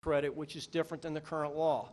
credit, which is different than the current law.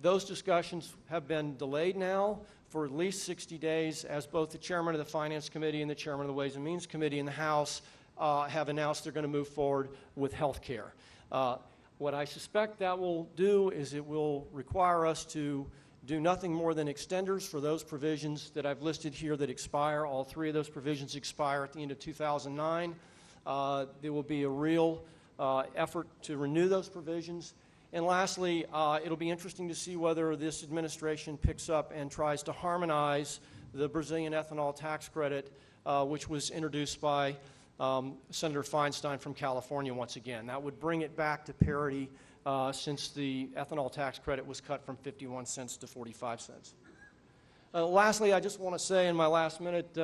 Those discussions have been delayed now for at least 60 days, as both the chairman of the Finance Committee and the chairman of the Ways and Means Committee in the House have announced they're going to move forward with health care. What I suspect that will do is it will require us to do nothing more than extenders for those provisions that I've listed here that expire. All three of those provisions expire at the end of 2009. There will be a real effort to renew those provisions. And lastly, it'll be interesting to see whether this administration picks up and tries to harmonize the Brazilian ethanol tax credit, which was introduced by Senator Feinstein from California once again. That would bring it back to parity since the ethanol tax credit was cut from 51 cents to 45 cents. Lastly, I just want to say in my last minute,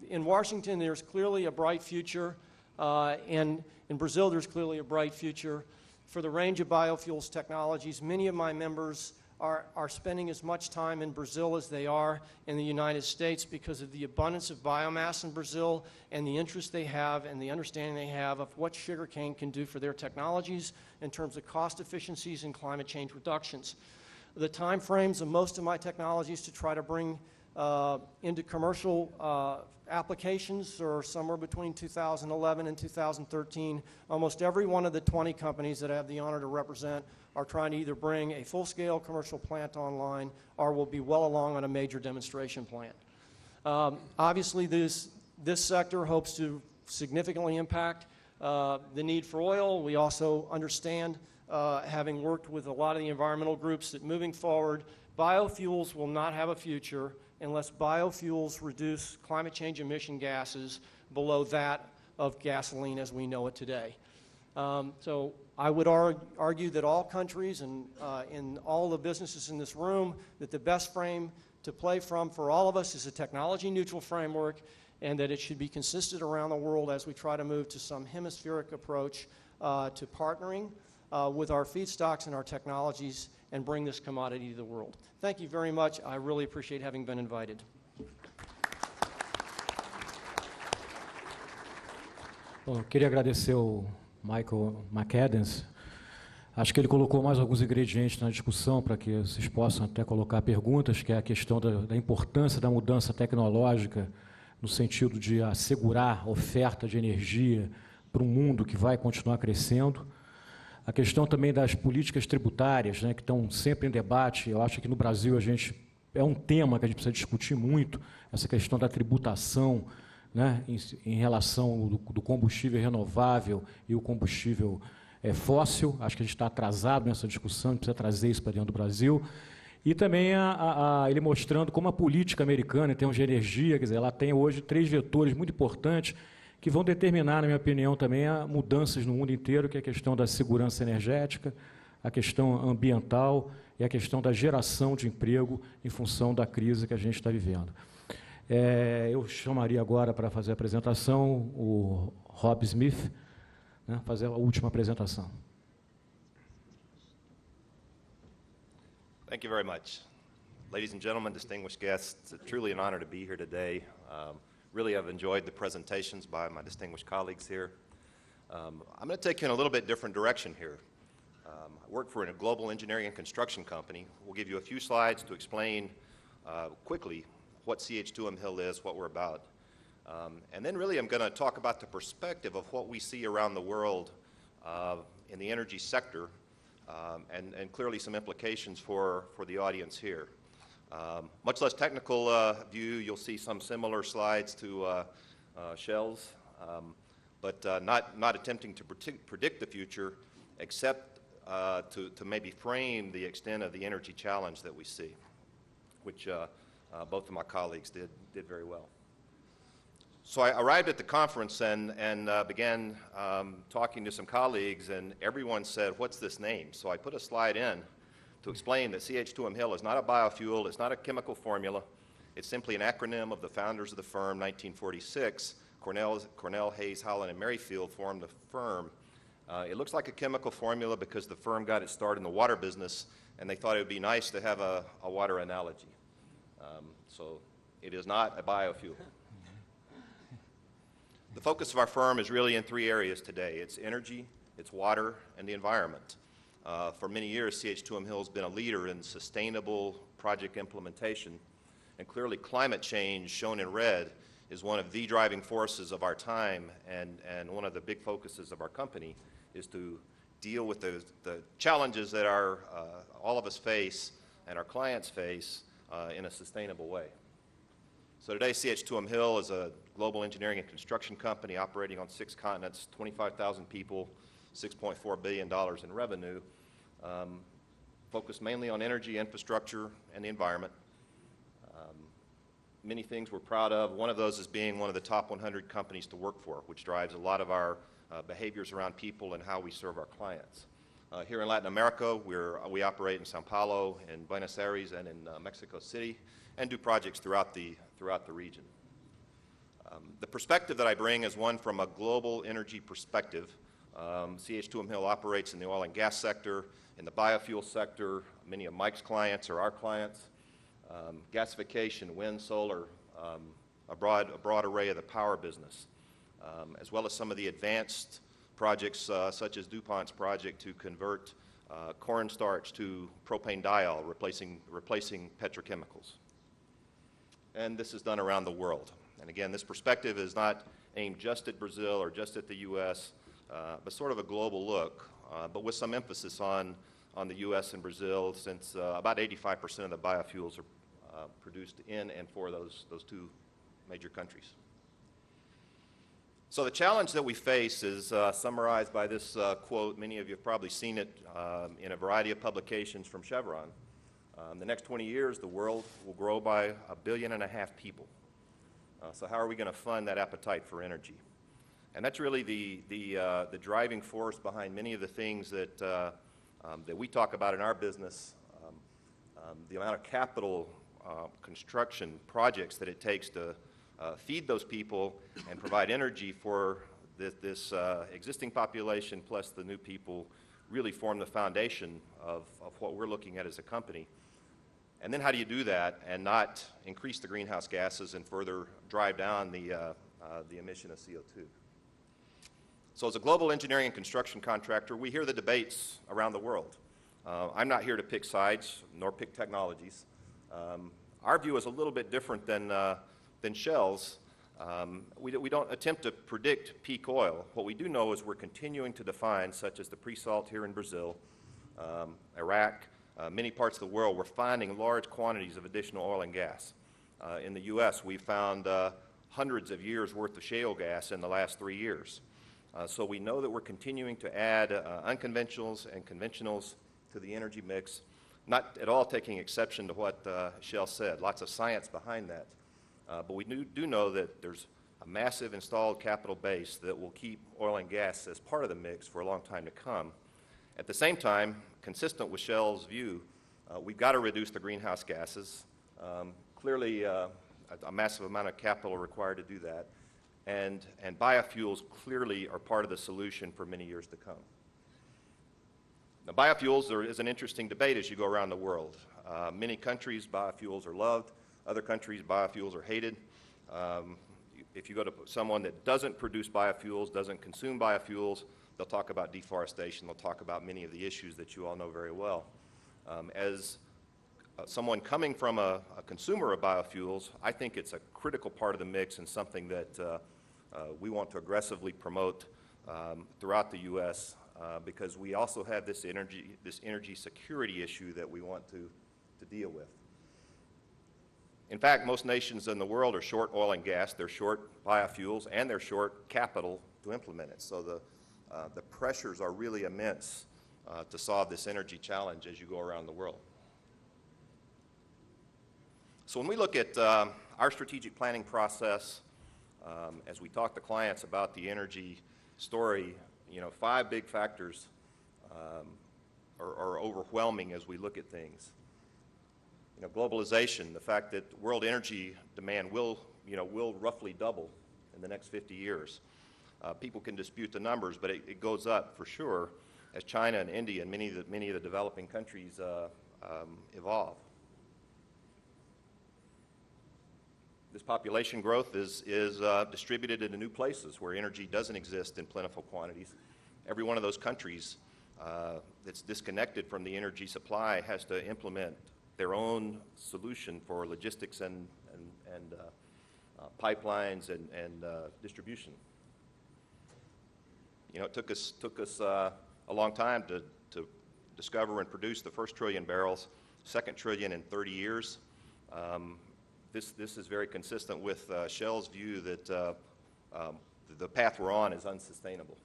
in Washington there's clearly a bright future, and in Brazil there's clearly a bright future for the range of biofuels technologies. Many of my members are spending as much time in Brazil as they are in the United States because of the abundance of biomass in Brazil and the interest they have and the understanding they have of what sugarcane can do for their technologies in terms of cost efficiencies and climate change reductions. The time frames of most of my technologies to try to bring into commercial applications are somewhere between 2011 and 2013. Almost every one of the 20 companies that I have the honor to represent are trying to either bring a full-scale commercial plant online or will be well along on a major demonstration plant. Obviously, this sector hopes to significantly impact the need for oil. We also understand, having worked with a lot of the environmental groups, that moving forward, biofuels will not have a future unless biofuels reduce climate change emission gases below that of gasoline as we know it today. So I would argue that all countries and in all the businesses in this room, that the best frame to play from for all of us is a technology-neutral framework, and that it should be consistent around the world as we try to move to some hemispheric approach to partnering with our feedstocks and our technologies and bring this commodity to the world. Thank you very much. I really appreciate having been invited. Bom, eu queria agradecer ao McAdams. Acho que ele colocou mais alguns ingredientes na discussão para que vocês possam até colocar perguntas, que é a questão da importância da mudança tecnológica no sentido de assegurar a oferta de energia para um mundo que vai continuar crescendo. A questão também das políticas tributárias, né, que estão sempre em debate. Eu acho que no Brasil é um tema que a gente precisa discutir muito, essa questão da tributação, né, em relação do combustível renovável e o combustível fóssil. Acho que a gente está atrasado nessa discussão, a gente precisa trazer isso para dentro do Brasil. E também ele mostrando como a política americana, em termos de energia, quer dizer, ela tem hoje 3 vetores muito importantes que vão determinar, na minha opinião, também mudanças no mundo inteiro, que é a questão da segurança energética, a questão ambiental e a questão da geração de emprego em função da crise que a gente está vivendo. Eu chamaria agora para fazer a apresentação o Rob Smith, né, fazer a última apresentação. Thank you very much. Ladies and gentlemen, distinguished guests, it's truly an honor to be here today. Really, I've enjoyed the presentations by my distinguished colleagues here. I'm going to take you in a little bit different direction here. I work for a global engineering and construction company. We'll give you a few slides to explain quickly what CH2M is, what we're about. And then really I'm going to talk about the perspective of what we see around the world in the energy sector, and clearly some implications for the audience here. Much less technical view, you'll see some similar slides to Kjell's, but not attempting to predict the future, except to maybe frame the extent of the energy challenge that we see, which both of my colleagues did very well. So I arrived at the conference and began talking to some colleagues, and everyone said, "What's this name?" So I put a slide in to explain that CH2M is not a biofuel, it's not a chemical formula, it's simply an acronym of the founders of the firm. 1946, Cornell, Hayes, Holland, and Merrifield formed the firm. It looks like a chemical formula because the firm got its start in the water business, and they thought it would be nice to have a water analogy. So it is not a biofuel. The focus of our firm is really in 3 areas today. It's energy, it's water, and the environment. For many years, CH2M Hill has been a leader in sustainable project implementation, and clearly climate change, shown in red, is one of the driving forces of our time, and one of the big focuses of our company is to deal with the challenges that all of us face and our clients face in a sustainable way. So today, CH2M Hill is a global engineering and construction company operating on 6 continents, 25,000 people, $6.4 billion in revenue, focused mainly on energy, infrastructure, and the environment. Many things we're proud of. One of those is being one of the top 100 companies to work for, which drives a lot of our behaviors around people and how we serve our clients. Here in Latin America, we operate in Sao Paulo, in Buenos Aires, and in Mexico City, and do projects throughout the region. The perspective that I bring is one from a global energy perspective. CH2M Hill operates in the oil and gas sector, in the biofuel sector. Many of Mike's clients are our clients. Gasification, wind, solar, a broad array of the power business, as well as some of the advanced projects such as DuPont's project to convert cornstarch to propane diol, replacing petrochemicals. And this is done around the world. And again, this perspective is not aimed just at Brazil or just at the U.S., but sort of a global look, but with some emphasis on the U.S. and Brazil, since about 85% of the biofuels are produced in and for those two major countries. So the challenge that we face is summarized by this quote. Many of you have probably seen it in a variety of publications from Chevron. In the next 20 years, the world will grow by 1.5 billion people. So how are we going to fund that appetite for energy? And that's really the driving force behind many of the things that we talk about in our business, the amount of capital construction projects that it takes to feed those people and provide energy for this existing population plus the new people really form the foundation of what we're looking at as a company. And then how do you do that and not increase the greenhouse gases and further drive down the emission of CO2? So as a global engineering and construction contractor, we hear the debates around the world. I'm not here to pick sides nor pick technologies. Our view is a little bit different than Kjell's. We don't attempt to predict peak oil. What we do know is we're continuing to define, such as the pre-salt here in Brazil, Iraq, many parts of the world, we're finding large quantities of additional oil and gas. In the U.S., we found hundreds of years' worth of shale gas in the last 3 years. So we know that we're continuing to add unconventionals and conventionals to the energy mix, not at all taking exception to what Kjell said. Lots of science behind that. But we do know that there's a massive installed capital base that will keep oil and gas as part of the mix for a long time to come. At the same time, consistent with Kjell's view, we've got to reduce the greenhouse gases. Clearly, a massive amount of capital required to do that. And biofuels clearly are part of the solution for many years to come. Now, biofuels is an interesting debate as you go around the world. Many countries, biofuels are loved. Other countries, biofuels are hated. If you go to someone that doesn't produce biofuels, doesn't consume biofuels, they'll talk about deforestation. They'll talk about many of the issues that you all know very well. As someone coming from a consumer of biofuels, I think it's a critical part of the mix and something that we want to aggressively promote throughout the U.S. Because we also have this energy security issue that we want to deal with. In fact, most nations in the world are short oil and gas, they're short biofuels, and they're short capital to implement it. So the pressures are really immense to solve this energy challenge as you go around the world. So when we look at our strategic planning process, as we talk to clients about the energy story, 5 big factors are overwhelming as we look at things. Globalization, the fact that world energy demand will roughly double in the next 50 years. People can dispute the numbers, but it goes up for sure as China and India and many of the developing countries evolve. This population growth is distributed into new places where energy doesn't exist in plentiful quantities. every one of those countries that's disconnected from the energy supply has to implement their own solution for logistics and pipelines and distribution. You know, it took us a long time to discover and produce the first trillion barrels, second trillion in 30 years. This is very consistent with Shell's view that the path we're on is unsustainable.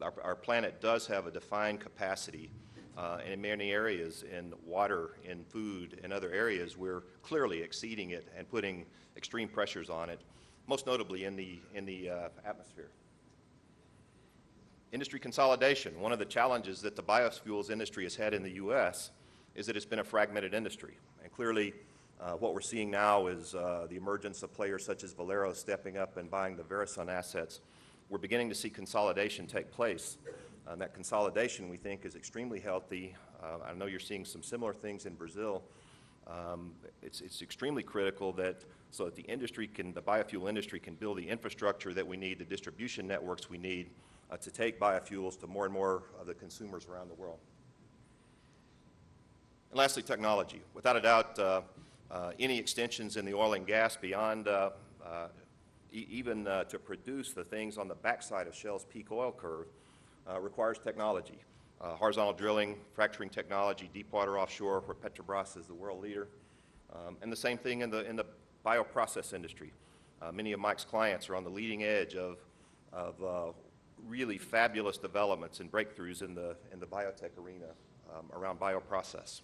Our planet does have a defined capacity, and in many areas, in water, in food, and other areas, we're clearly exceeding it and putting extreme pressures on it, most notably in the atmosphere. Industry consolidation. One of the challenges that the biofuels industry has had in the U.S. is that it's been a fragmented industry. And clearly, what we're seeing now is the emergence of players such as Valero stepping up and buying the Verisun assets. We're beginning to see consolidation take place. And that consolidation, we think, is extremely healthy. I know you're seeing some similar things in Brazil. It's extremely critical so that the biofuel industry can build the infrastructure that we need, the distribution networks we need to take biofuels to more and more of the consumers around the world. And lastly, technology. Without a doubt, any extensions in the oil and gas beyond even to produce the things on the backside of Shell's peak oil curve requires technology. Horizontal drilling, fracturing technology, deep water offshore, where Petrobras is the world leader. And the same thing in the bioprocess industry. Many of Mike's clients are on the leading edge of really fabulous developments and breakthroughs in the biotech arena around bioprocess.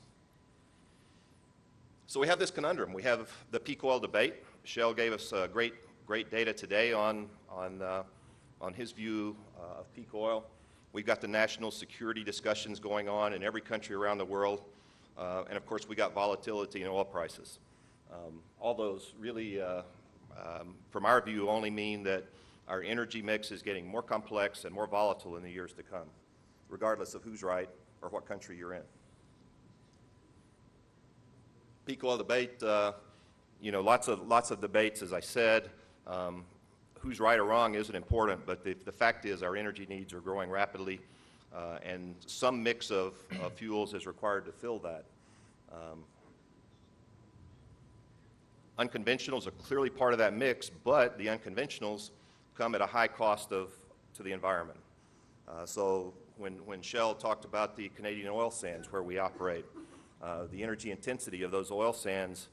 So we have this conundrum. We have the peak oil debate. Shell gave us great data today on his view of peak oil. We've got the national security discussions going on in every country around the world. And of course, we got volatility in oil prices. All those really, from our view, only mean that our energy mix is getting more complex and more volatile in the years to come, regardless of who's right or what country you're in. Peak oil debate, lots of debates, as I said. Who's right or wrong isn't important, but the fact is our energy needs are growing rapidly, and some mix of fuels is required to fill that. Unconventionals are clearly part of that mix, but the unconventionals come at a high cost to the environment. So when Shell talked about the Canadian oil sands where we operate, the energy intensity of those oil sands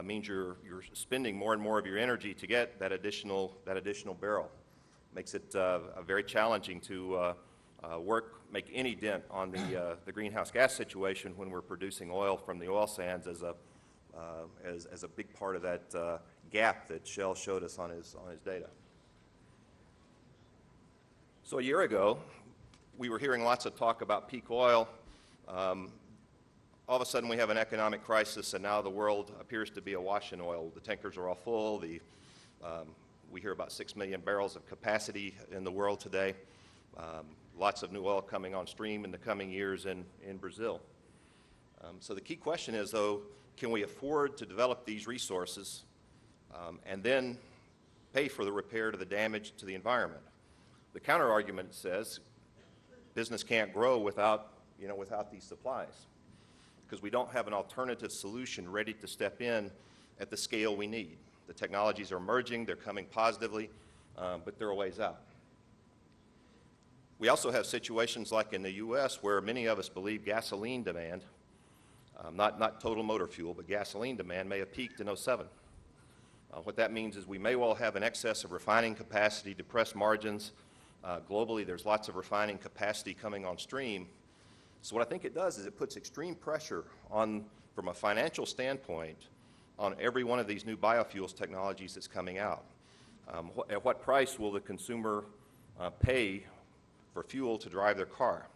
means you're spending more and more of your energy to get that additional barrel. Makes it very challenging to make any dent on the greenhouse gas situation when we're producing oil from the oil sands as a big part of that gap that Shell showed us on his data. So a year ago, we were hearing lots of talk about peak oil. All of a sudden, we have an economic crisis, and now the world appears to be awash in oil. The tankers are all full. We hear about 6 million barrels of capacity in the world today. Lots of new oil coming on stream in the coming years in Brazil. So the key question is, though, can we afford to develop these resources and then pay for the repair to the damage to the environment? The counter-argument says business can't grow without these supplies, because we don't have an alternative solution ready to step in at the scale we need. The technologies are emerging, they're coming positively, but they're a ways out. We also have situations like in the U.S. where many of us believe gasoline demand, not total motor fuel, but gasoline demand may have peaked in 2007. What that means is we may well have an excess of refining capacity, depressed margins. Globally, there's lots of refining capacity coming on stream. So what I think it does is it puts extreme pressure on, from a financial standpoint, on every one of these new biofuels technologies that's coming out. At what price will the consumer pay for fuel to drive their car?